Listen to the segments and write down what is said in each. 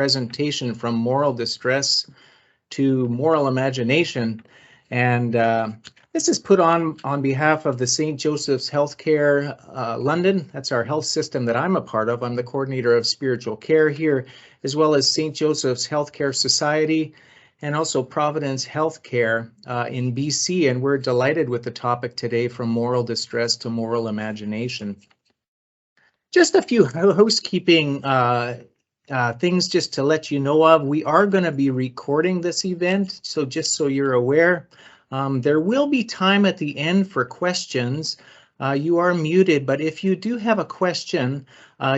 presentation from moral distress to moral imagination. And this is put on behalf of the St. Joseph's Healthcare London. That's our health system that I'm a part of. I'm the coordinator of spiritual care here, as well as St. Joseph's Healthcare Society and also Providence Healthcare in BC. And we're delighted with the topic today, from moral distress to moral imagination. Just a few housekeeping things just to let you know of. We are going to be recording this event, so just so you're aware. There will be time at the end for questions. You are muted, but if you do have a question,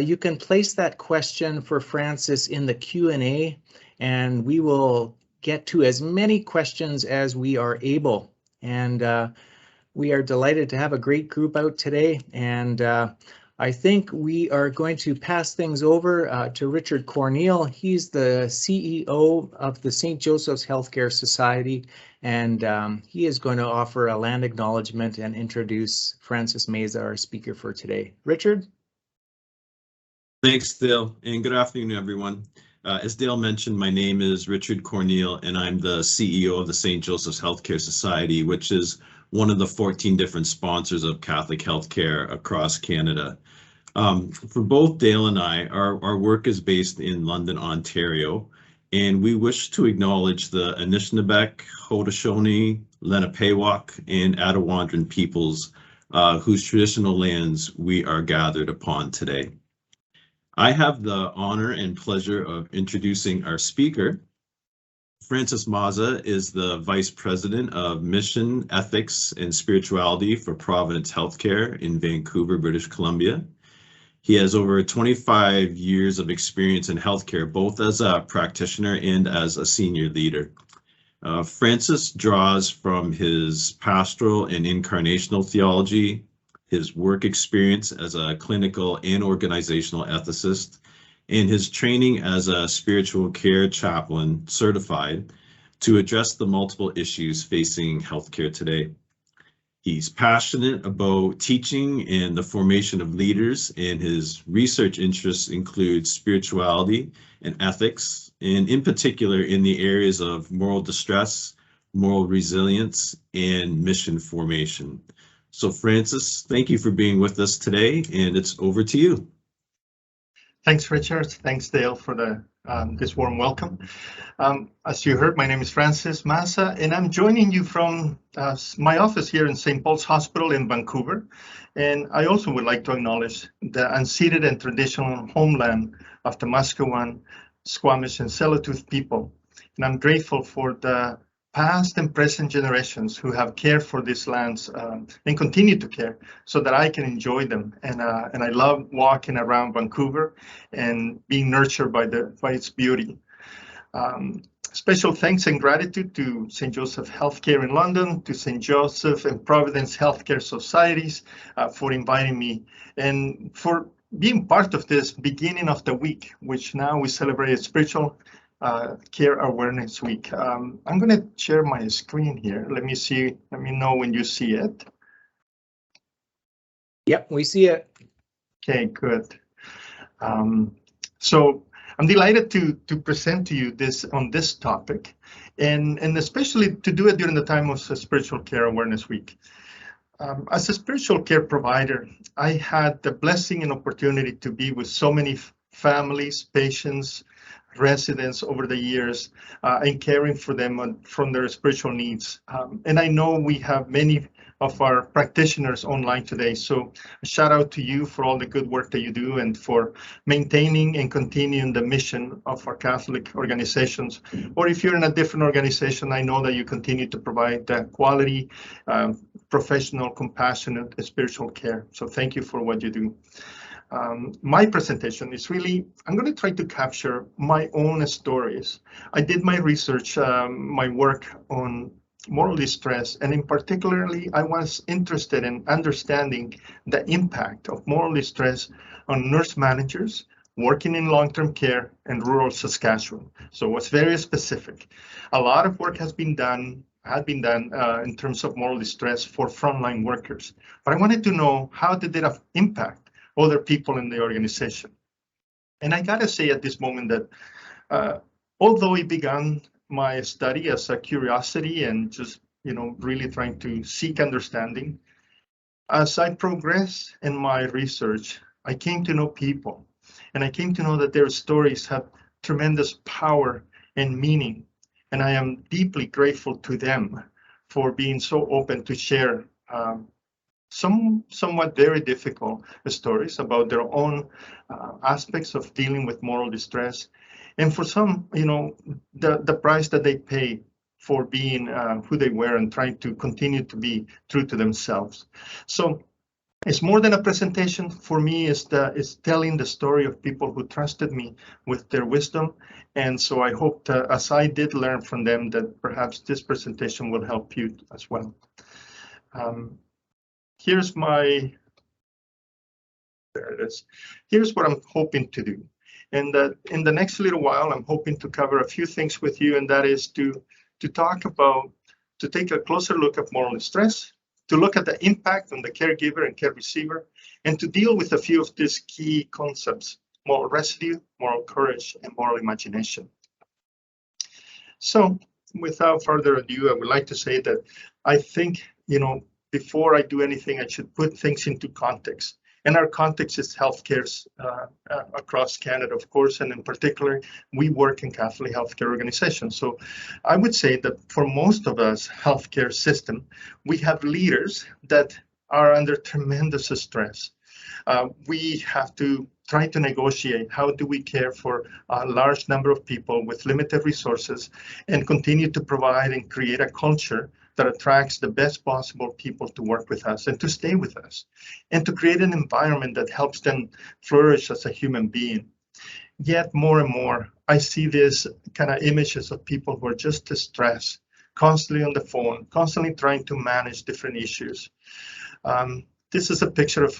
you can place that question for Francis in the Q&A, and we will get to as many questions as we are able. And we are delighted to have a great group out today, and I think we are going to pass things over to Richard Corneal. He's the CEO of the St. Joseph's Healthcare Society, and he is going to offer a land acknowledgement and introduce Francis Meza, our speaker for today. Richard? Thanks, Dale, and good afternoon, everyone. As Dale mentioned, my name is Richard Corneal, and I'm the CEO of the St. Joseph's Healthcare Society, which is one of the 14 different sponsors of Catholic healthcare across Canada. For both Dale and I, our work is based in London, Ontario, and we wish to acknowledge the Anishinaabe, Haudenosaunee, Lenapehoik, and Attawandaron peoples whose traditional lands we are gathered upon today. I have the honor and pleasure of introducing our speaker. Francis Meza is the Vice President of Mission, Ethics, and Spirituality for Providence Healthcare in Vancouver, British Columbia. He has over 25 years of experience in healthcare, both as a practitioner and as a senior leader. Francis draws from his pastoral and incarnational theology, his work experience as a clinical and organizational ethicist, and his training as a spiritual care chaplain certified to address the multiple issues facing healthcare today. He's passionate about teaching and the formation of leaders, and his research interests include spirituality and ethics, and in particular in the areas of moral distress, moral resilience, and mission formation. So Francis, thank you for being with us today, and it's over to you. Thanks, Richard. Thanks, Dale, for this warm welcome. As you heard, my name is Francis Meza, and I'm joining you from my office here in St. Paul's Hospital in Vancouver. And I also would like to acknowledge the unceded and traditional homeland of the Musqueam, Squamish, and Tsleil-Waututh people. And I'm grateful for the past and present generations who have cared for these lands and continue to care so that I can enjoy them. And I love walking around Vancouver and being nurtured by its beauty. Special thanks and gratitude to St. Joseph Healthcare in London, to St. Joseph and Providence Healthcare Societies for inviting me and for being part of this beginning of the week, which now we celebrate Spiritual Care Awareness Week. I'm going to share my screen here. Let me know when you see it. Yep, we see it. Okay, good. So I'm delighted to present to you on this topic, and especially to do it during the time of Spiritual Care Awareness Week. As a spiritual care provider, I had the blessing and opportunity to be with so many families, patients, residents over the years and caring for them from their spiritual needs. And I know we have many of our practitioners online today. So a shout out to you for all the good work that you do and for maintaining and continuing the mission of our Catholic organizations. Or if you're in a different organization, I know that you continue to provide quality, professional, compassionate spiritual care. So thank you for what you do. My presentation is really, I'm going to try to capture my own stories. I did my research, my work on moral distress, and in particularly, I was interested in understanding the impact of moral distress on nurse managers working in long-term care in rural Saskatchewan. So it was very specific. A lot of work had been done in terms of moral distress for frontline workers, but I wanted to know how did it impact other people in the organization. And I gotta say at this moment that Although it began my study as a curiosity and just, really trying to seek understanding, as I progressed in my research, I came to know people, and I came to know that their stories have tremendous power and meaning, and I am deeply grateful to them for being so open to share somewhat very difficult stories about their own aspects of dealing with moral distress, and for some, the price that they pay for being who they were and trying to continue to be true to themselves. So it's more than a presentation. For me, it's telling the story of people who trusted me with their wisdom. And so I hope that, as I did learn from them, that perhaps this presentation will help you as well. Here's there it is. Here's what I'm hoping to do. And that in the next little while, I'm hoping to cover a few things with you, and that is to take a closer look at moral distress, to look at the impact on the caregiver and care receiver, and to deal with a few of these key concepts: moral residue, moral courage, and moral imagination. So without further ado, I would like to say that I think, before I do anything, I should put things into context. And our context is healthcare across Canada, of course, and in particular, we work in Catholic healthcare organizations. So I would say that for most of us healthcare system, we have leaders that are under tremendous stress. We have to try to negotiate how do we care for a large number of people with limited resources and continue to provide and create a culture that attracts the best possible people to work with us and to stay with us, and to create an environment that helps them flourish as a human being. Yet more and more, I see these kind of images of people who are just distressed, constantly on the phone, constantly trying to manage different issues. This is a picture of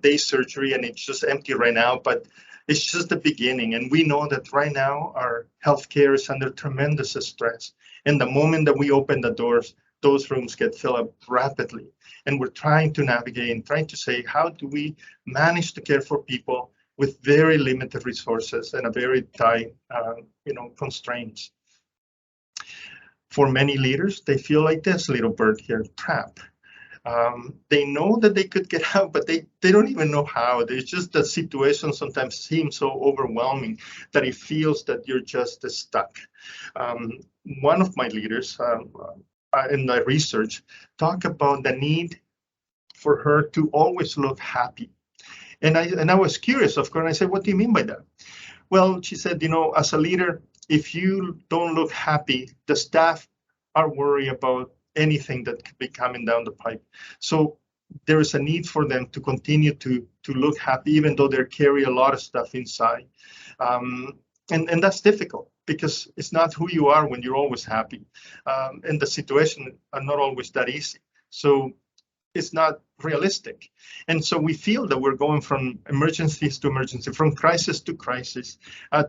day surgery, and it's just empty right now, but it's just the beginning. And we know that right now our healthcare is under tremendous stress. And the moment that we open the doors, those rooms get filled up rapidly. And we're trying to navigate and trying to say, how do we manage to care for people with very limited resources and a very tight, constraints? For many leaders, they feel like this little bird here, trapped. They know that they could get out, but they don't even know how. There's just the situation sometimes seems so overwhelming that it feels that you're just stuck. One of my leaders in the research talked about the need for her to always look happy. And I was curious, of course, and I said, what do you mean by that? Well, she said, as a leader, if you don't look happy, the staff are worried about anything that could be coming down the pipe. So there is a need for them to continue to look happy, even though they carry a lot of stuff inside. And that's difficult because it's not who you are when you're always happy. And the situation are not always that easy. So it's not realistic. And so we feel that we're going from emergencies to emergency, from crisis to crisis,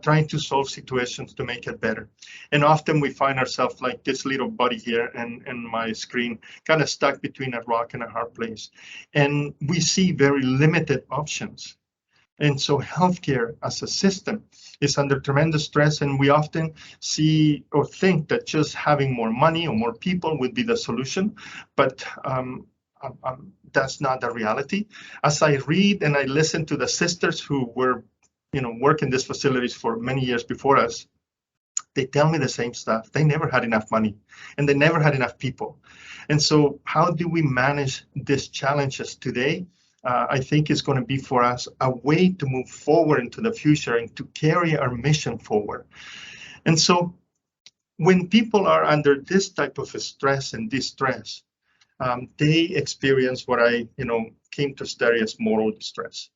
trying to solve situations to make it better. And often we find ourselves like this little buddy here in my screen, kind of stuck between a rock and a hard place. And we see very limited options. And so healthcare as a system is under tremendous stress, and we often see or think that just having more money or more people would be the solution. But that's not the reality. As I read and I listen to the sisters who were, work in these facilities for many years before us, they tell me the same stuff. They never had enough money and they never had enough people. And so how do we manage these challenges today? I think is going to be for us a way to move forward into the future and to carry our mission forward. And so when people are under this type of stress and distress, they experience what I, came to study as moral distress.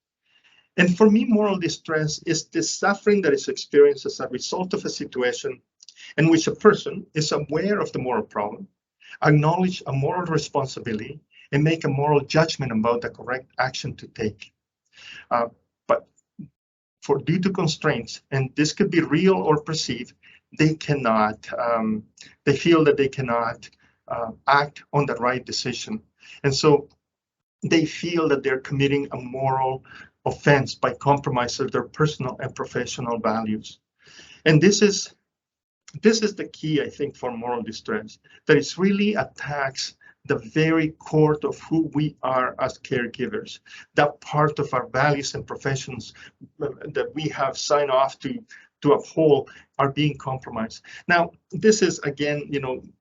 And for me, moral distress is the suffering that is experienced as a result of a situation in which a person is aware of the moral problem, acknowledge a moral responsibility, and make a moral judgment about the correct action to take. But due to constraints, and this could be real or perceived, they cannot, they feel that they cannot act on the right decision. And so they feel that they're committing a moral offense by compromising their personal and professional values. And this is the key, I think, for moral distress, that it really attacks the very core of who we are as caregivers, that part of our values and professions that we have signed off to uphold are being compromised. Now, this is, again,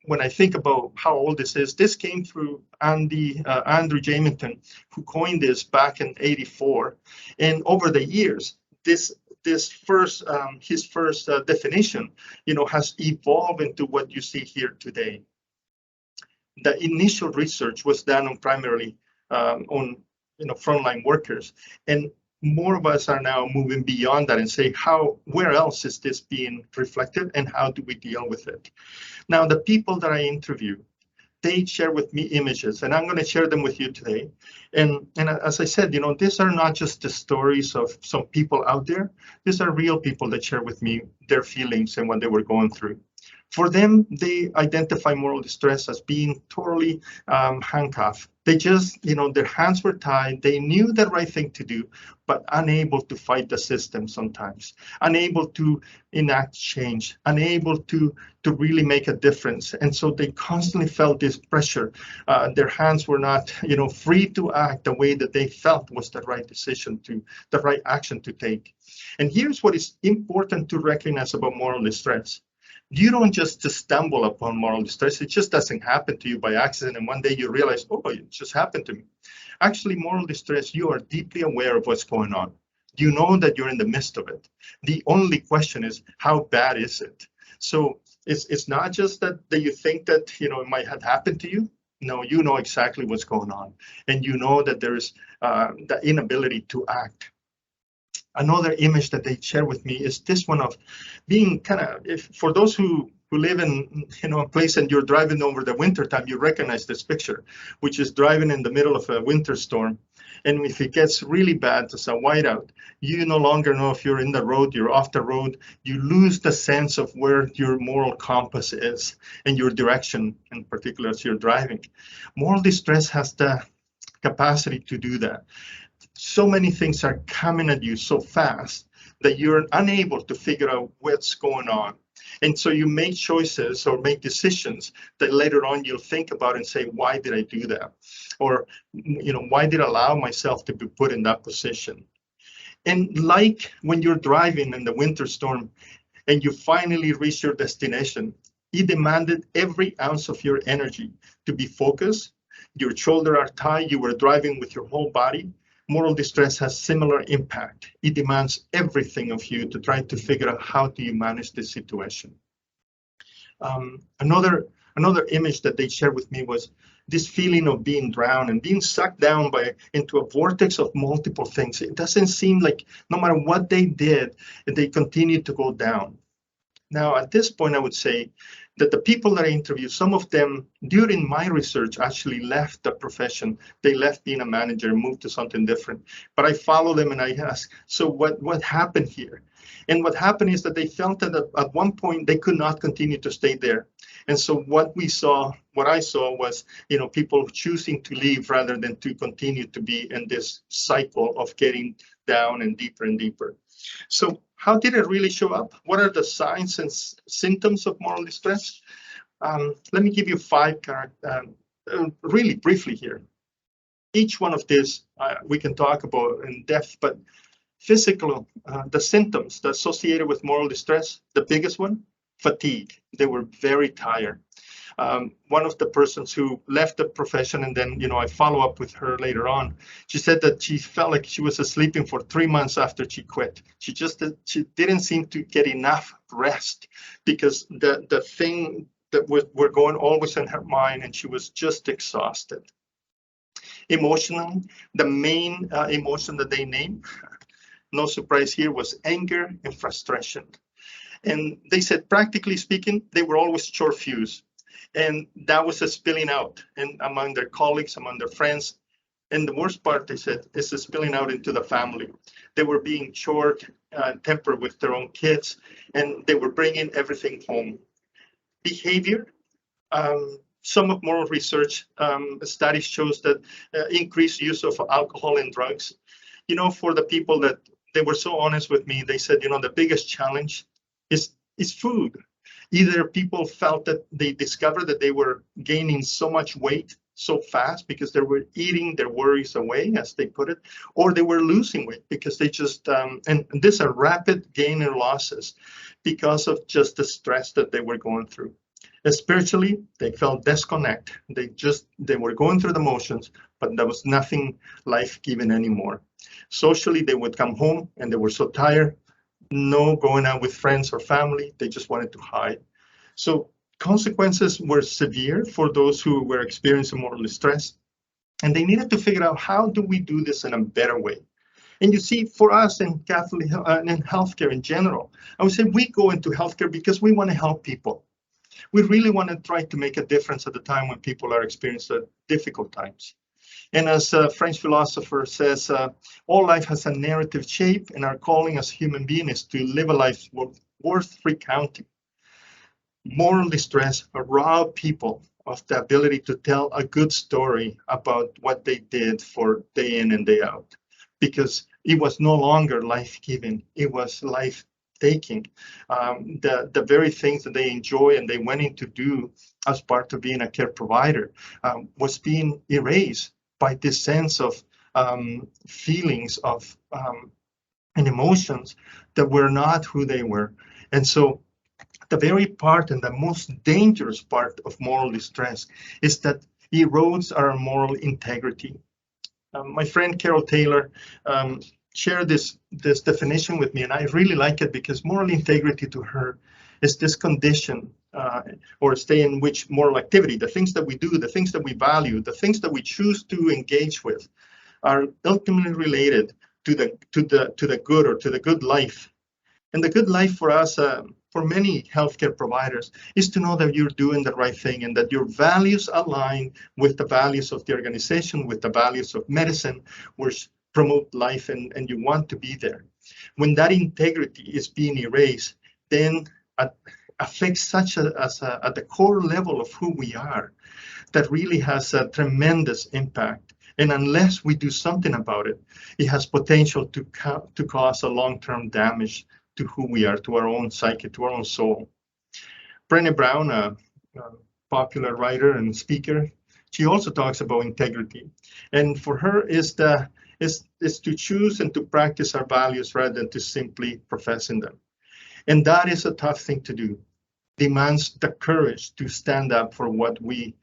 when I think about how old this came through Andrew Jamington, who coined this back in '84. And over the years, his first definition, has evolved into what you see here today. The initial research was done on primarily on frontline workers, and more of us are now moving beyond that and say, where else is this being reflected, and how do we deal with it? Now, the people that I interview, they share with me images, and I'm going to share them with you today. And as I said, these are not just the stories of some people out there. These are real people that share with me their feelings and what they were going through. For them, they identify moral distress as being totally handcuffed. They just, their hands were tied. They knew the right thing to do, but unable to fight the system sometimes, unable to enact change, unable to really make a difference. And so they constantly felt this pressure. Their hands were not, free to act the way that they felt was the right decision the right action to take. And here's what is important to recognize about moral distress. You don't just stumble upon moral distress. It just doesn't happen to you by accident, and one day you realize, oh, it just happened to me. Actually, moral distress, you are deeply aware of what's going on. You know that you're in the midst of it. The only question is, how bad is it? So it's not just that you think that it might have happened to you. No, you know exactly what's going on, and you know that there is the inability to act. Another image that they share with me is this one of being for those who live in a place and you're driving over the winter time, you recognize this picture, which is driving in the middle of a winter storm. And if it gets really bad, it's a whiteout, you no longer know if you're in the road, you're off the road, you lose the sense of where your moral compass is and your direction, in particular as you're driving. Moral distress has the capacity to do that. So many things are coming at you so fast that you're unable to figure out what's going on. And so you make choices or make decisions that later on you'll think about and say, why did I do that? Or, why did I allow myself to be put in that position? And like when you're driving in the winter storm and you finally reach your destination, it demanded every ounce of your energy to be focused. Your shoulders are tight, you were driving with your whole body. Moral distress has similar impact. It demands everything of you to try to figure out how do you manage this situation. Another image that they shared with me was this feeling of being drowned and being sucked down into a vortex of multiple things. It doesn't seem like no matter what they did, they continued to go down. Now, at this point, I would say that the people that I interviewed, some of them during my research actually left the profession. They left being a manager, moved to something different. But I follow them and I ask, so what happened here? And what happened is that they felt that at one point they could not continue to stay there. And so what I saw was, people choosing to leave rather than to continue to be in this cycle of getting down and deeper. So how did it really show up? What are the signs and symptoms of moral distress? Let me give you 5 really briefly here. Each one of these we can talk about in depth, but physical, the symptoms that associated with moral distress, the biggest one, fatigue. They were very tired. One of the persons who left the profession, and then, I follow up with her later on, she said that she felt like she was sleeping for 3 months after she quit. She didn't seem to get enough rest because the thing that were going always in her mind, and she was just exhausted. Emotionally, the main emotion that they named, no surprise here, was anger and frustration. And they said, practically speaking, they were always short fused. And that was spilling out and among their colleagues, among their friends. And the worst part, they said, is spilling out into the family. They were being short tempered with their own kids, and they were bringing everything home. Behavior, some of moral research studies shows that increased use of alcohol and drugs. For the people that they were so honest with me, they said, the biggest challenge is is food. Either people felt that they discovered that they were gaining so much weight so fast because they were eating their worries away, as they put it, or they were losing weight because they just, and these are rapid gain and losses because of just the stress that they were going through. Spiritually, they felt disconnect. They were going through the motions, but there was nothing life-giving anymore. Socially, they would come home and they were so tired, no going out with friends or family, they just wanted to hide. So consequences were severe for those who were experiencing moral distress, and they needed to figure out, how do we do this in a better way? And you see, for us in Catholic and in healthcare in general, I would say we go into healthcare because we want to help people. We really want to try to make a difference at the time when people are experiencing difficult times. And as a French philosopher says, all life has a narrative shape, and our calling as human beings is to live a life worth recounting. Moral distress robbed people of the ability to tell a good story about what they did for day in and day out, because it was no longer life-giving, it was life-taking. The very things that they enjoy and they went in to do as part of being a care provider was being erased by this sense of feelings of and emotions that were not who they were. And so the very part and the most dangerous part of moral distress is that it erodes our moral integrity. My friend Carol Taylor shared this definition with me, and I really like it, because moral integrity to her is this condition or state in which moral activity, the things that we do, the things that we value, the things that we choose to engage with, are ultimately related to the good, or to the good life. And the good life for us, for many healthcare providers, is to know that you're doing the right thing and that your values align with the values of the organization, with the values of medicine, which promote life, and you want to be there. When that integrity is being erased, then it affects such at the core level of who we are, that really has a tremendous impact. And unless we do something about it, it has potential to cause a long-term damage to who we are, to our own psyche, to our own soul. Brené Brown, a popular writer and speaker, she also talks about integrity. And for her is to choose and to practice our values rather than to simply professing them. And that is a tough thing to do. Demands the courage to stand up for what we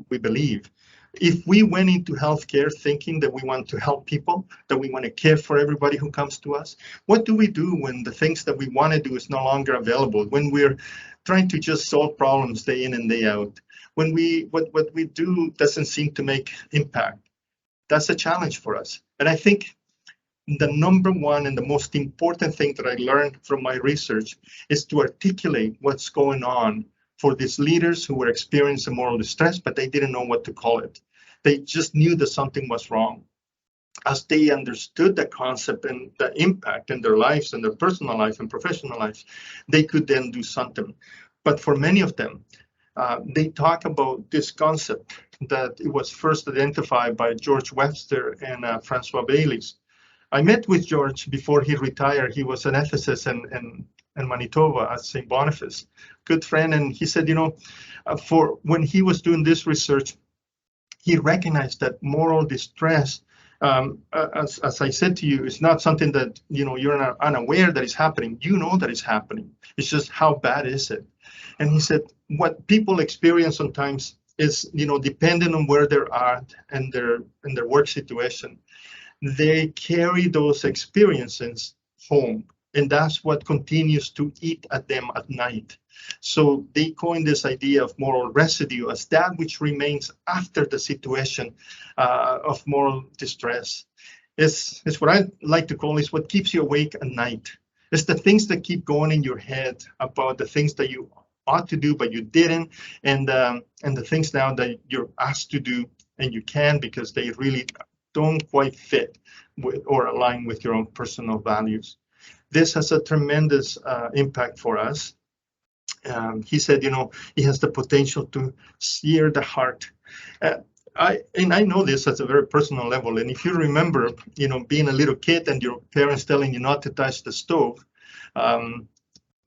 believe. If we went into healthcare thinking that we want to help people, that we want to care for everybody who comes to us, what do we do when the things that we want to do is no longer available? When we're trying to just solve problems day in and day out? When what we do doesn't seem to make impact? That's a challenge for us. And I think the number one and the most important thing that I learned from my research is to articulate what's going on for these leaders who were experiencing moral distress, but they didn't know what to call it. They just knew that something was wrong. As they understood the concept and the impact in their lives and their personal life and professional lives, they could then do something. But for many of them, they talk about this concept that it was first identified by George Webster and Francois Baylis. I met with George before he retired. He was an ethicist in Manitoba at St. Boniface, good friend. And he said, for when he was doing this research, he recognized that moral distress, as I said to you, is not something that, you're unaware that is happening. You know that it's happening. It's just how bad is it? And he said, what people experience sometimes is, depending on where they're at and their work situation, they carry those experiences home. And that's what continues to eat at them at night. So they coined this idea of moral residue as that which remains after the situation of moral distress. It's what I like to call is what keeps you awake at night. It's the things that keep going in your head about the things that you ought to do, but you didn't, and the things now that you're asked to do and you can because they really don't quite fit with or align with your own personal values. This has a tremendous impact for us. He said, it has the potential to sear the heart. I know this at a very personal level. And if you remember, being a little kid and your parents telling you not to touch the stove,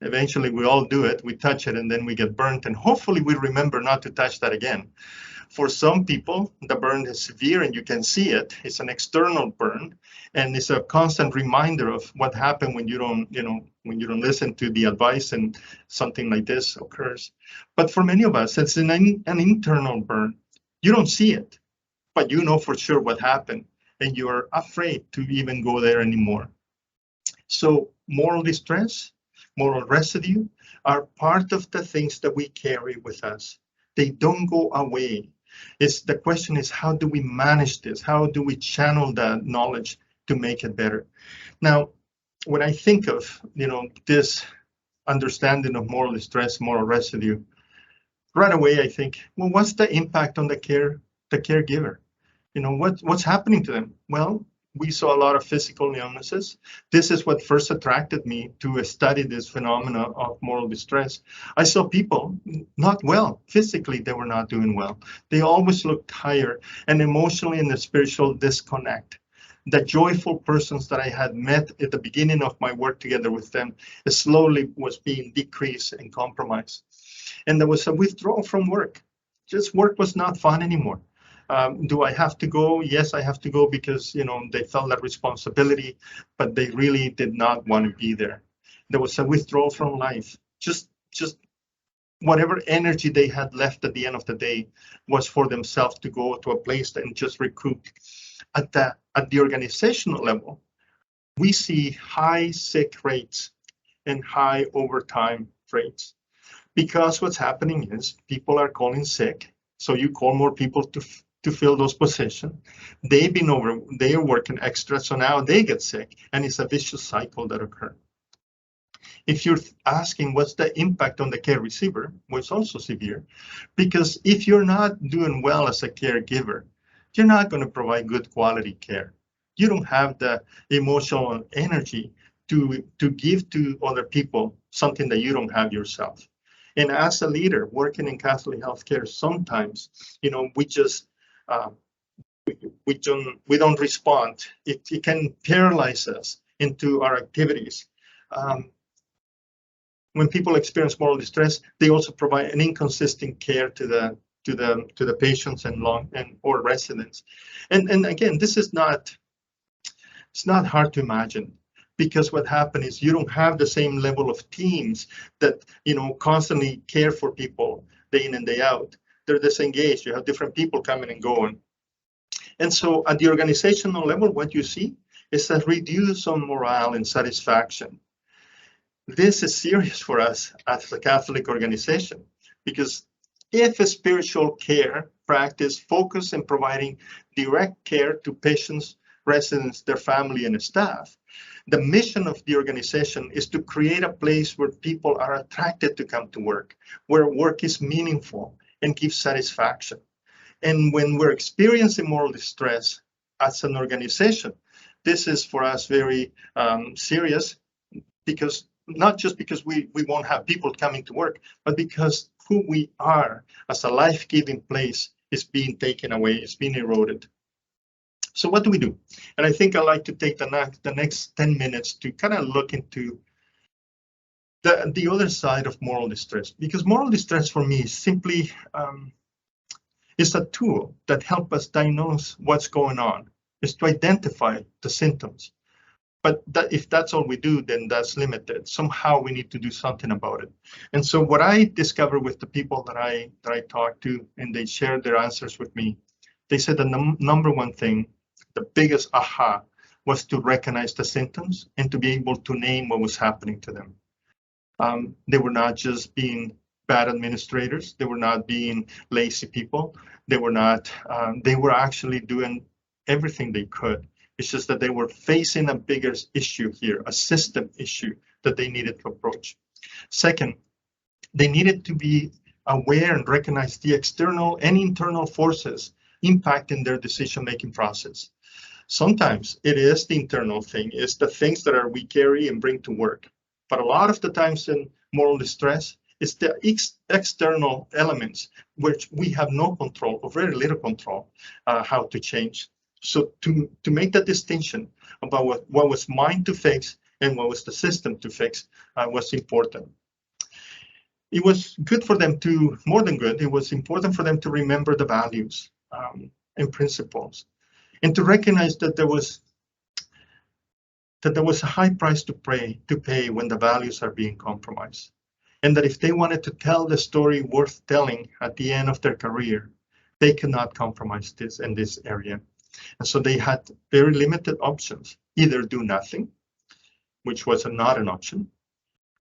Eventually, we all do it. We touch it, and then we get burnt. And hopefully, we remember not to touch that again. For some people, the burn is severe, and you can see it. It's an external burn, and it's a constant reminder of what happened when you don't, when you don't listen to the advice, and something like this occurs. But for many of us, it's an internal burn. You don't see it, but you know for sure what happened, and you're afraid to even go there anymore. So moral distress, moral residue are part of the things that we carry with us. They don't go away. The question is, how do we manage this? How do we channel that knowledge to make it better? Now, when I think of, this understanding of moral distress, moral residue, right away I think, well, what's the impact on the caregiver? What's happening to them? Well, we saw a lot of physical illnesses. This is what first attracted me to study this phenomena of moral distress. I saw people not well. Physically, they were not doing well. They always looked tired, and emotionally and the spiritual disconnect. The joyful persons that I had met at the beginning of my work together with them slowly was being decreased and compromised. And there was a withdrawal from work. Just work was not fun anymore. Do I have to go? Yes, I have to go because, they felt that responsibility, but they really did not want to be there. There was a withdrawal from life. Just whatever energy they had left at the end of the day was for themselves to go to a place and just recoup. At the organizational level, we see high sick rates and high overtime rates, because what's happening is people are calling sick. So you call more people to fill those positions. They are working extra, so now they get sick, and it's a vicious cycle that occurs. If you're asking what's the impact on the care receiver, well, it's also severe, because if you're not doing well as a caregiver, you're not going to provide good quality care. You don't have the emotional energy to give to other people something that you don't have yourself. And as a leader working in Catholic healthcare, sometimes, we just we don't respond. It can paralyze us into our activities. When people experience moral distress, they also provide an inconsistent care to the patients or residents. And again, this is it's not hard to imagine, because what happens is you don't have the same level of teams that constantly care for people day in and day out. They're disengaged. You have different people coming and going. And so at the organizational level, what you see is a reduce on morale and satisfaction. This is serious for us as a Catholic organization, because if a spiritual care practice focus in providing direct care to patients, residents, their family, and staff, the mission of the organization is to create a place where people are attracted to come to work, where work is meaningful and gives satisfaction. And when we're experiencing moral distress as an organization, this is for us very serious, because not just because we won't have people coming to work, but because who we are as a life-giving place is being taken away, it's being eroded. So what do we do? And I think I'd like to take the next 10 minutes to kind of look into the other side of moral distress, because moral distress for me is simply is a tool that helps us diagnose what's going on, is to identify the symptoms. But if that's all we do, then that's limited. Somehow we need to do something about it. And so what I discovered with the people that I talked to, and they shared their answers with me, they said the number one thing, the biggest aha, was to recognize the symptoms and to be able to name what was happening to them. They were not just being bad administrators. They were not being lazy people. They were actually doing everything they could. It's just that they were facing a bigger issue here, a system issue that they needed to approach. Second, they needed to be aware and recognize the external and internal forces impacting their decision-making process. Sometimes it is the internal thing, it's the things that we carry and bring to work. But a lot of the times in moral distress, it's the external elements which we have no control or very little control how to change. So to make that distinction about what was mine to fix and what was the system to fix was important. It was good for them to, more than good, it was important for them to remember the values and principles, and to recognize that there was a high price to pay when the values are being compromised. And that if they wanted to tell the story worth telling at the end of their career, they could not compromise this in this area. And so they had very limited options. Either do nothing, which was not an option,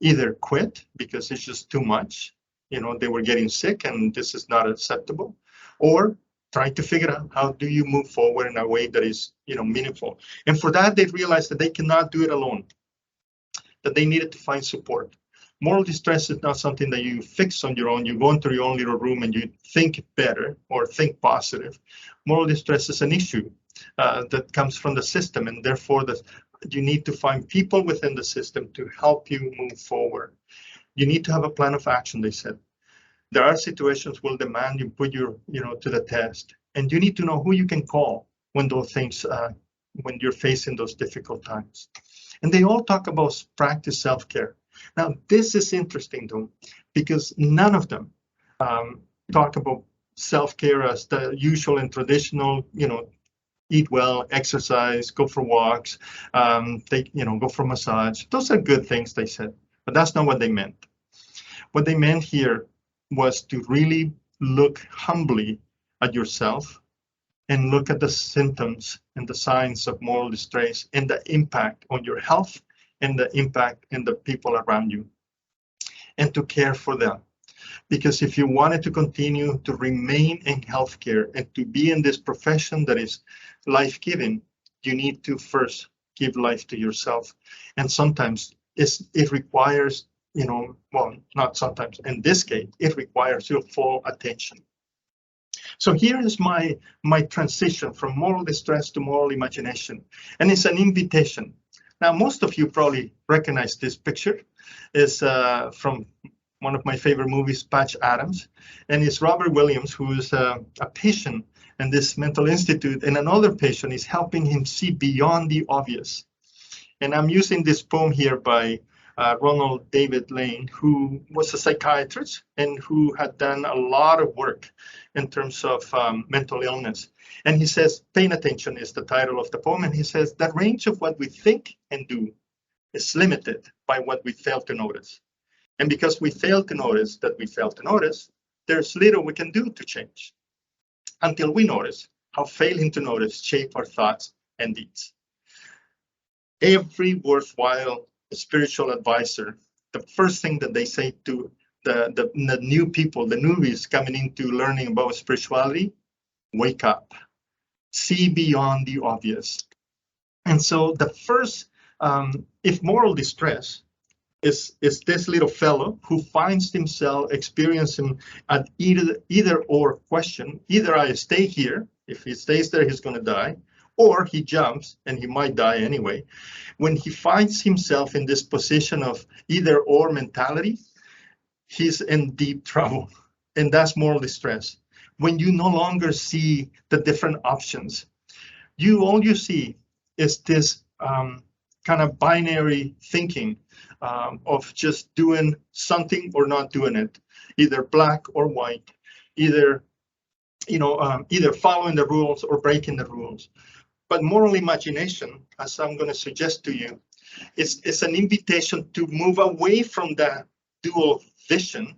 either quit because it's just too much, they were getting sick and this is not acceptable, or try to figure out how do you move forward in a way that is, meaningful. And for that, they realized that they cannot do it alone, that they needed to find support. Moral distress is not something that you fix on your own. You go into your own little room and you think better or think positive. Moral distress is an issue that comes from the system, and therefore you need to find people within the system to help you move forward. You need to have a plan of action, they said. There are situations will demand you put your, to the test, and you need to know who you can call when those things, when you're facing those difficult times. And they all talk about practice self-care. Now, this is interesting though, because none of them talk about self-care as the usual and traditional, eat well, exercise, go for walks, go for massage. Those are good things, they said, but that's not what they meant. What they meant here was to really look humbly at yourself and look at the symptoms and the signs of moral distress and the impact on your health and the impact in the people around you, and to care for them. Because if you wanted to continue to remain in healthcare and to be in this profession that is life-giving, you need to first give life to yourself. And sometimes it requires, well, not sometimes, in this case, it requires your full attention. So here is my transition from moral distress to moral imagination, and it's an invitation. Now, most of you probably recognize this picture. It's from one of my favorite movies, Patch Adams, and it's Robert Williams, who is a patient in this mental institute, and another patient is helping him see beyond the obvious. And I'm using this poem here by Ronald David Lane, who was a psychiatrist and who had done a lot of work in terms of mental illness. And he says, Paying Attention is the title of the poem, and he says, the range of what we think and do is limited by what we fail to notice. And because we fail to notice that we fail to notice, there's little we can do to change until we notice how failing to notice shape our thoughts and deeds. Every worthwhile spiritual advisor, the first thing that they say to the new people, the newbies coming into learning about spirituality, wake up, see beyond the obvious. And so the first, if moral distress is this little fellow who finds himself experiencing an either or question, either I stay here, if he stays there, he's going to die, or he jumps and he might die anyway. When he finds himself in this position of either or mentality, he's in deep trouble, and that's moral distress. When you no longer see the different options, all you see is this kind of binary thinking of just doing something or not doing it, either black or white, either following the rules or breaking the rules. But moral imagination, as I'm going to suggest to you, is an invitation to move away from that dual vision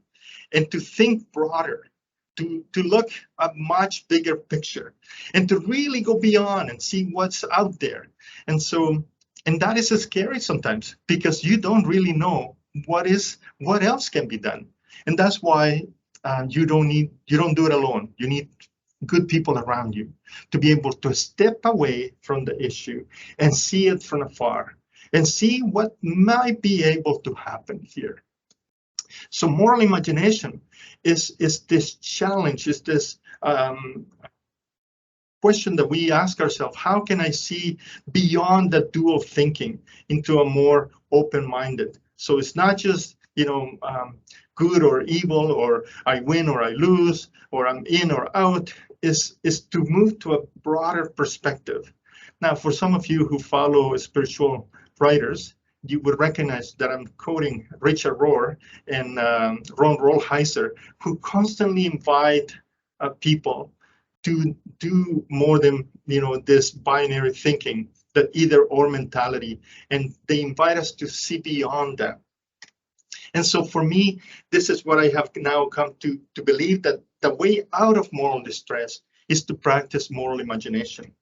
and to think broader, to look a much bigger picture, and to really go beyond and see what's out there. And that is scary sometimes, because you don't really know what else can be done. And that's why you don't do it alone. You need good people around you to be able to step away from the issue and see it from afar and see what might be able to happen here. So moral imagination is this challenge, is this question that we ask ourselves: how can I see beyond the dual thinking into a more open-minded? So it's not just good or evil, or I win or I lose, or I'm in or out. Is to move to a broader perspective. Now, for some of you who follow spiritual writers, you would recognize that I'm quoting Richard Rohr and Ron Rolheiser, who constantly invite people to do more than, this binary thinking, that either or mentality, and they invite us to see beyond that. And so for me, this is what I have now come to believe, that the way out of moral distress is to practice moral imagination.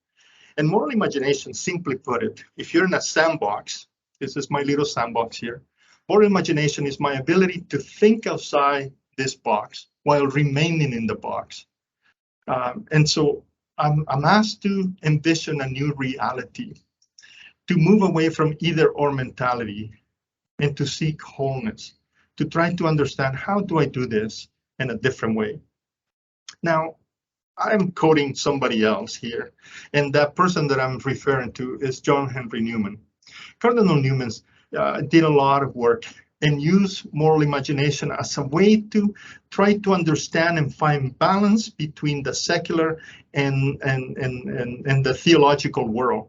And moral imagination, simply put it, if you're in a sandbox, this is my little sandbox here, moral imagination is my ability to think outside this box while remaining in the box. And so I'm asked to envision a new reality, to move away from either or mentality and to seek wholeness, to try to understand, how do I do this in a different way? Now, I'm quoting somebody else here, and that person that I'm referring to is John Henry Newman. Cardinal Newman did a lot of work and used moral imagination as a way to try to understand and find balance between the secular and the theological world.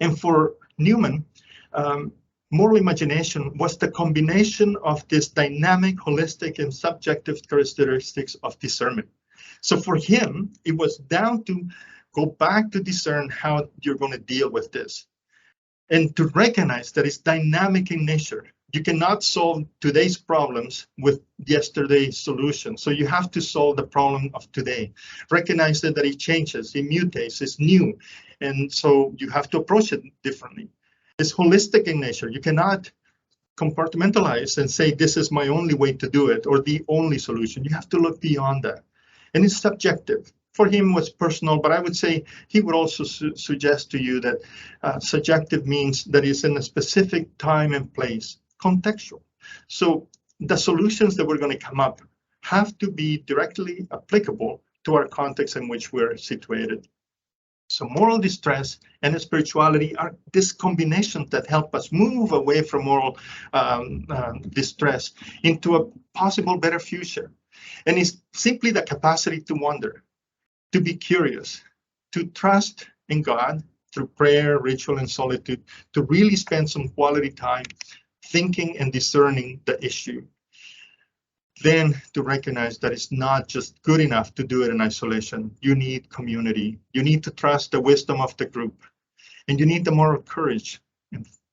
And for Newman, moral imagination was the combination of this dynamic, holistic, and subjective characteristics of discernment. So for him, it was down to go back to discern how you're going to deal with this, and to recognize that it's dynamic in nature. You cannot solve today's problems with yesterday's solution. So you have to solve the problem of today. Recognize that it changes, it mutates, it's new. And so you have to approach it differently. It's holistic in nature. You cannot compartmentalize and say, this is my only way to do it, or the only solution. You have to look beyond that. And it's subjective. For him, it was personal, but I would say he would also suggest to you that subjective means that it's in a specific time and place, contextual. So the solutions that we're going to come up have to be directly applicable to our context in which we're situated. So moral distress and spirituality are this combination that help us move away from moral distress into a possible better future. And it's simply the capacity to wonder, to be curious, to trust in God through prayer, ritual, and solitude, to really spend some quality time thinking and discerning the issue. Then to recognize that it's not just good enough to do it in isolation. You need community. You need to trust the wisdom of the group. And you need the moral courage,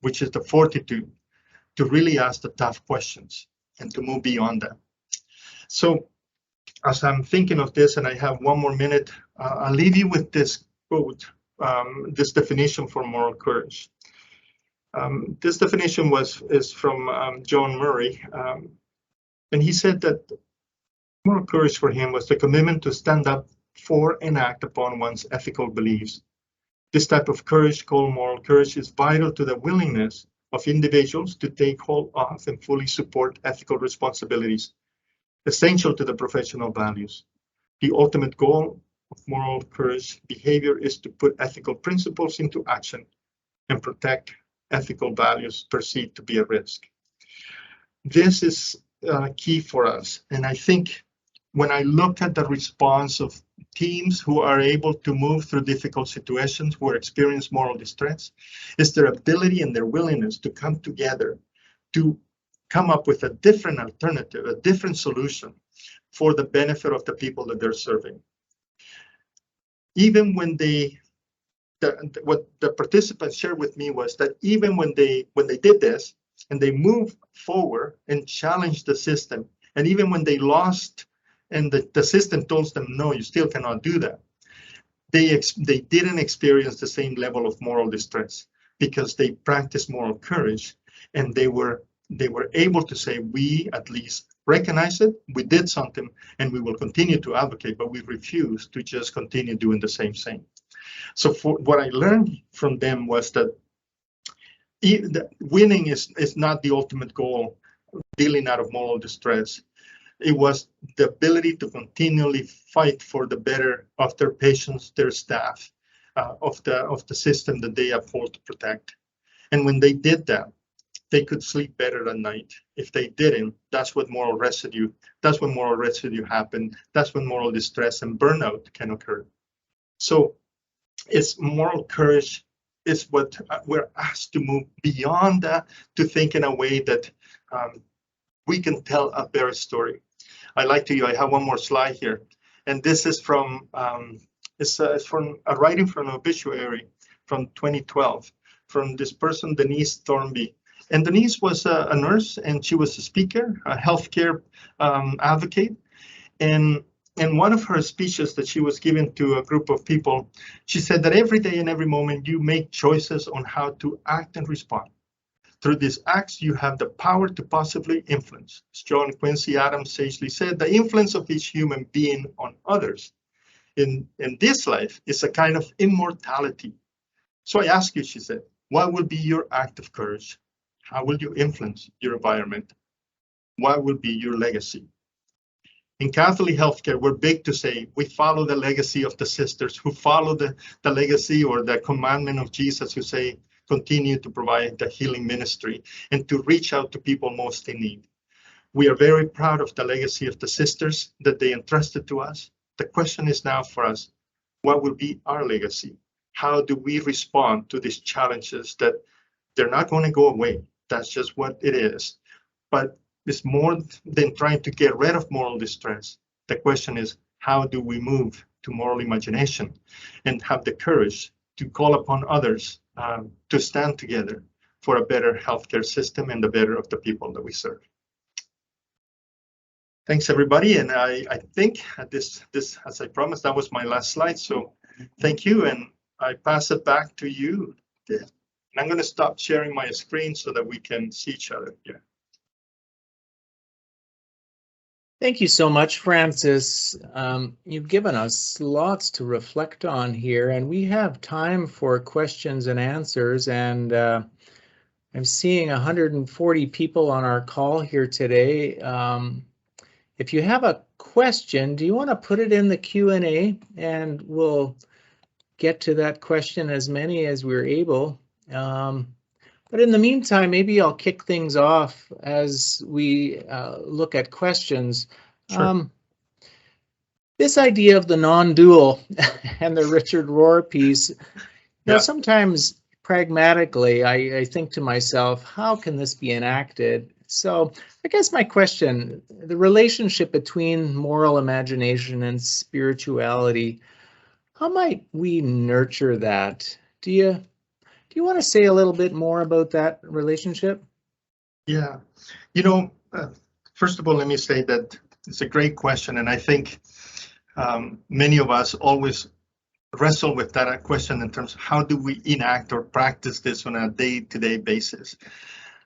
which is the fortitude, to really ask the tough questions and to move beyond that. So as I'm thinking of this, and I have one more minute, I'll leave you with this quote, this definition for moral courage. This definition is from John Murray. And he said that moral courage for him was the commitment to stand up for and act upon one's ethical beliefs. This type of courage, called moral courage, is vital to the willingness of individuals to take hold of and fully support ethical responsibilities, essential to the professional values. The ultimate goal of moral courage behavior is to put ethical principles into action and protect ethical values perceived to be at risk. This is key for us. And I think when I look at the response of teams who are able to move through difficult situations, who experience moral distress, is their ability and their willingness to come together to come up with a different alternative, a different solution for the benefit of the people that they're serving. Even when what the participants shared with me was that even when they did this, and they moved forward and challenged the system, and even when they lost and the system told them, no, you still cannot do that, they didn't experience the same level of moral distress because they practiced moral courage, and they were able to say, we at least recognize it, we did something, and we will continue to advocate, but we refuse to just continue doing the same thing. So for what I learned from them was that winning is not the ultimate goal, dealing out of moral distress. It was the ability to continually fight for the better of their patients, their staff, of the system that they uphold to protect. And when they did that, they could sleep better at night. If they didn't, that's when moral residue happened. That's when moral distress and burnout can occur. So it's moral courage is what we're asked to move beyond that, to think in a way that we can tell a better story. I have one more slide here, and this is from it's from a writing from an obituary from 2012 from this person, Denise Thornby. And Denise was a nurse, and she was a speaker, a healthcare advocate. And in one of her speeches that she was giving to a group of people, she said that every day and every moment you make choices on how to act and respond. Through these acts, you have the power to positively influence. As John Quincy Adams sagely said, the influence of each human being on others in this life is a kind of immortality. So I ask you, she said, what will be your act of courage? How will you influence your environment? What will be your legacy? In Catholic healthcare, we're big to say we follow the legacy of the sisters who follow the legacy or the commandment of Jesus, who say, continue to provide the healing ministry and to reach out to people most in need. We are very proud of the legacy of the sisters that they entrusted to us. The question is now for us, what will be our legacy? How do we respond to these challenges that they're not going to go away? That's just what it is. But it's more than trying to get rid of moral distress. The question is, how do we move to moral imagination and have the courage to call upon others to stand together for a better healthcare system and the better of the people that we serve? Thanks, everybody. And I think this, as I promised, that was my last slide. So thank you. And I pass it back to you. And I'm going to stop sharing my screen so that we can see each other here. Thank you so much, Francis. You've given us lots to reflect on here, and we have time for questions and answers. And I'm seeing 140 people on our call here today. If you have a question, do you want to put it in the Q&A, and we'll get to that question, as many as we're able. But in the meantime, maybe I'll kick things off as we look at questions. Sure. This idea of the non-dual and the Richard Rohr piece, you know, sometimes pragmatically, I think to myself, how can this be enacted? So I guess my question, the relationship between moral imagination and spirituality, how might we nurture that? Do you want to say a little bit more about that relationship? Yeah, you know, first of all, let me say that it's a great question. And I think many of us always wrestle with that question in terms of how do we enact or practice this on a day-to-day basis.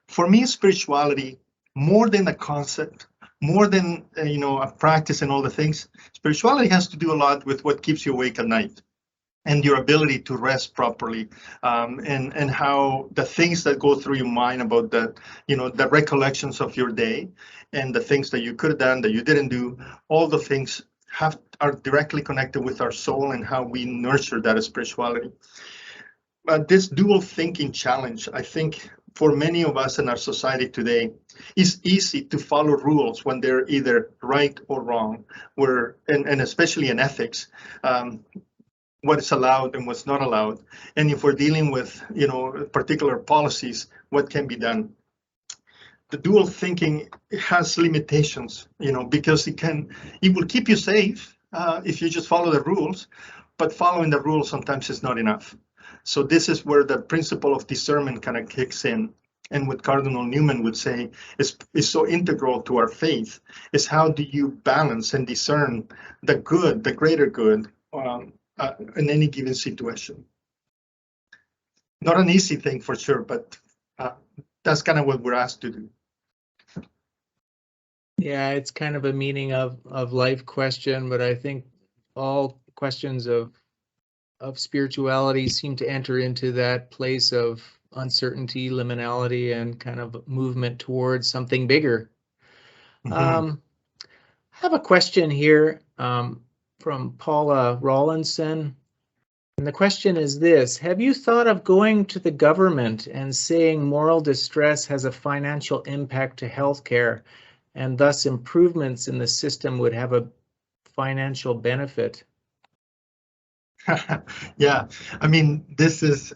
For me, spirituality, more than a concept, more than a practice and all the things, spirituality has to do a lot with what keeps you awake at night and your ability to rest properly, and how the things that go through your mind about the recollections of your day and the things that you could have done that you didn't do, all the things are directly connected with our soul and how we nurture that spirituality. This dual thinking challenge, I think, for many of us in our society today, is easy to follow rules when they're either right or wrong. And especially in ethics, what is allowed and what's not allowed. And if we're dealing with, particular policies, what can be done. The dual thinking has limitations, because it will keep you safe if you just follow the rules, but following the rules sometimes is not enough. So this is where the principle of discernment kind of kicks in. And what Cardinal Newman would say is so integral to our faith, is how do you balance and discern the good, the greater good, in any given situation. Not an easy thing for sure, but that's kind of what we're asked to do. Yeah, it's kind of a meaning of life question, but I think all questions of spirituality seem to enter into that place of uncertainty, liminality, and kind of movement towards something bigger. I have a question here from Paula Rawlinson. And the question is this: have you thought of going to the government and saying moral distress has a financial impact to healthcare, and thus improvements in the system would have a financial benefit? Yeah, I mean, this is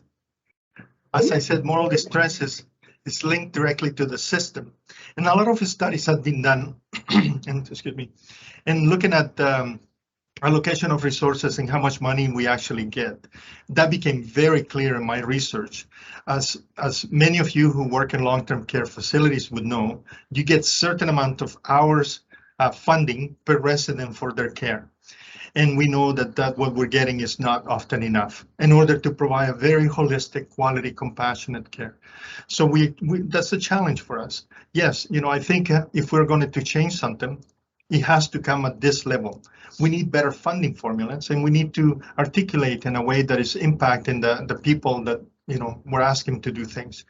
As I said, moral distress is linked directly to the system. And a lot of studies have been done, and excuse me, and looking at allocation of resources and how much money we actually get. That became very clear in my research. As many of you who work in long-term care facilities would know, you get certain amount of hours funding per resident for their care. And we know that what we're getting is not often enough in order to provide a very holistic, quality, compassionate care. So that's a challenge for us. Yes, I think if we're going to change something, it has to come at this level. We need better funding formulas, and we need to articulate in a way that is impacting the people that we're asking to do things.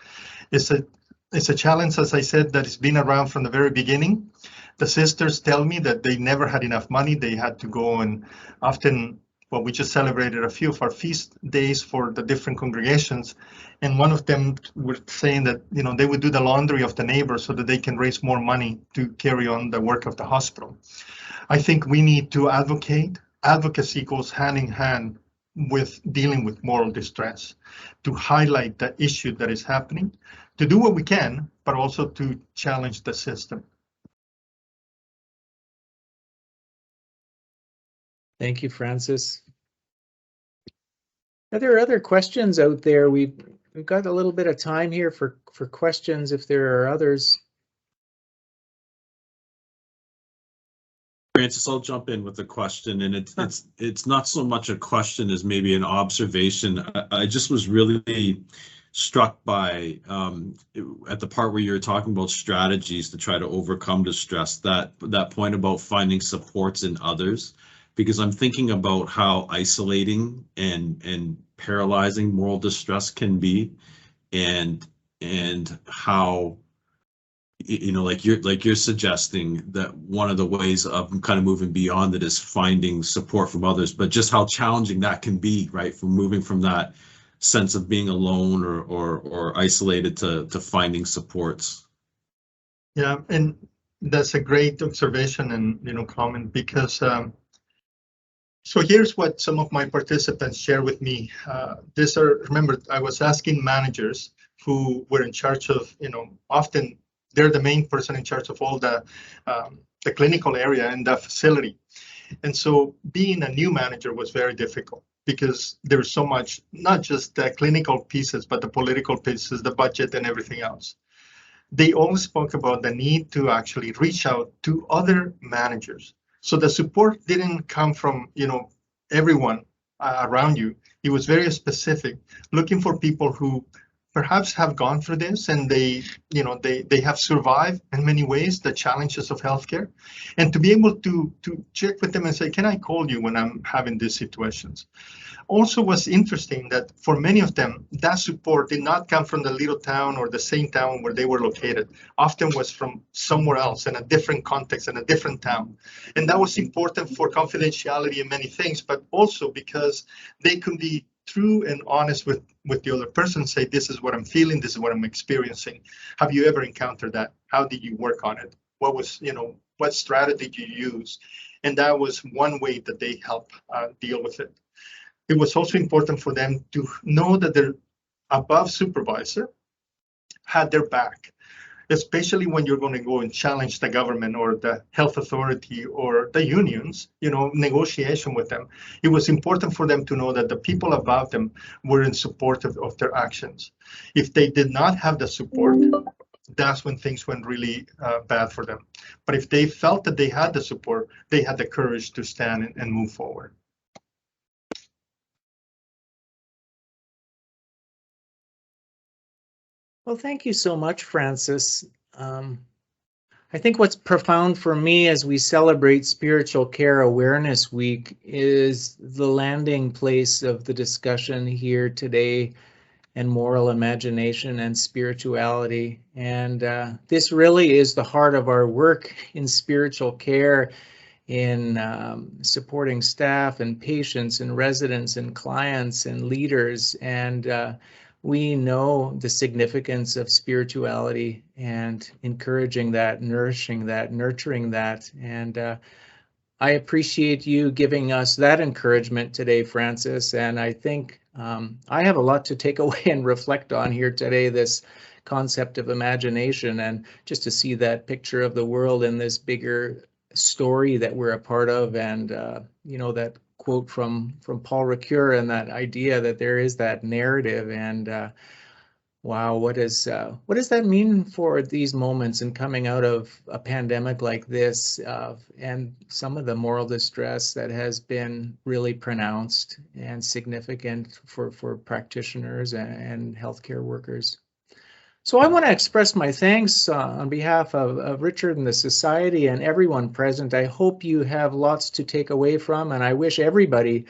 It's a challenge, as I said, that has been around from the very beginning. The sisters tell me that they never had enough money. They had to go, and often, well, we just celebrated a few of our feast days for the different congregations, and one of them were saying that they would do the laundry of the neighbors so that they can raise more money to carry on the work of the hospital. I think we need to advocate. Advocacy goes hand in hand with dealing with moral distress, to highlight the issue that is happening, to do what we can, but also to challenge the system. Thank you, Francis. Are there other questions out there? We've got a little bit of time here for questions if there are others. Francis, I'll jump in with a question, and it's not so much a question as maybe an observation. I just was really struck by at the part where you were talking about strategies to try to overcome distress, that point about finding supports in others, because I'm thinking about how isolating and paralyzing moral distress can be, and how, like you're suggesting that one of the ways of kind of moving beyond it is finding support from others, but just how challenging that can be, right? From moving from that sense of being alone or isolated to finding supports. Yeah, and that's a great observation and comment, because so here's what some of my participants share with me. Remember, I was asking managers who were in charge of, often they're the main person in charge of all the clinical area in the facility. And so being a new manager was very difficult, because there's so much, not just the clinical pieces, but the political pieces, the budget and everything else. They all spoke about the need to actually reach out to other managers. So the support didn't come from, everyone around you. It was very specific, looking for people who perhaps have gone through this, and they have survived in many ways the challenges of healthcare, and to be able to check with them and say, can I call you when I'm having these situations? Also was interesting that for many of them, that support did not come from the little town or the same town where they were located. Often was from somewhere else, in a different context, in a different town. And that was important for confidentiality and many things, but also because they could be true and honest with the other person, say, this is what I'm feeling, this is what I'm experiencing. Have you ever encountered that? How did you work on it? What was, what strategy did you use? And that was one way that they help deal with it. It was also important for them to know that their above supervisor had their back, especially when you're going to go and challenge the government or the health authority or the unions, negotiation with them. It was important for them to know that the people above them were in support of their actions. If they did not have the support, that's when things went really bad for them. But if they felt that they had the support, they had the courage to stand and move forward. Well, thank you so much, Francis. I think what's profound for me as we celebrate Spiritual Care Awareness Week is the landing place of the discussion here today, and moral imagination and spirituality. And this really is the heart of our work in spiritual care, in supporting staff and patients and residents and clients and leaders. And we know the significance of spirituality and encouraging that, nourishing that, nurturing that. And I appreciate you giving us that encouragement today, Francis. And I think I have a lot to take away and reflect on here today, this concept of imagination, and just to see that picture of the world in this bigger story that we're a part of, and you know, that quote from Paul Ricoeur, and that idea that there is that narrative. And wow, what does that mean for these moments and coming out of a pandemic like this, and some of the moral distress that has been really pronounced and significant for practitioners and healthcare workers. So I want to express my thanks on behalf of Richard and the Society and everyone present. I hope you have lots to take away from, and I wish everybody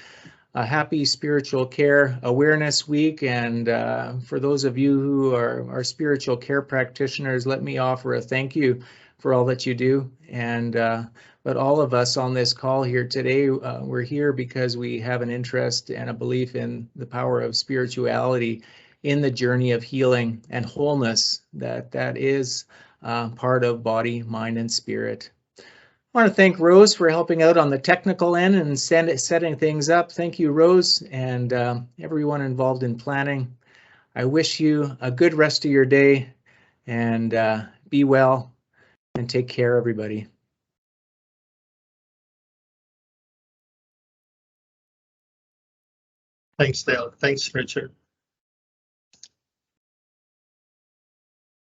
a happy Spiritual Care Awareness Week. And for those of you who are spiritual care practitioners, let me offer a thank you for all that you do. And but all of us on this call here today, we're here because we have an interest and a belief in the power of spirituality in the journey of healing and wholeness that is part of body, mind, and spirit. I want to thank Rose for helping out on the technical end and setting things up. Thank you, Rose, and everyone involved in planning. I wish you a good rest of your day, and be well and take care, everybody. Thanks, Dale. Thanks, Richard.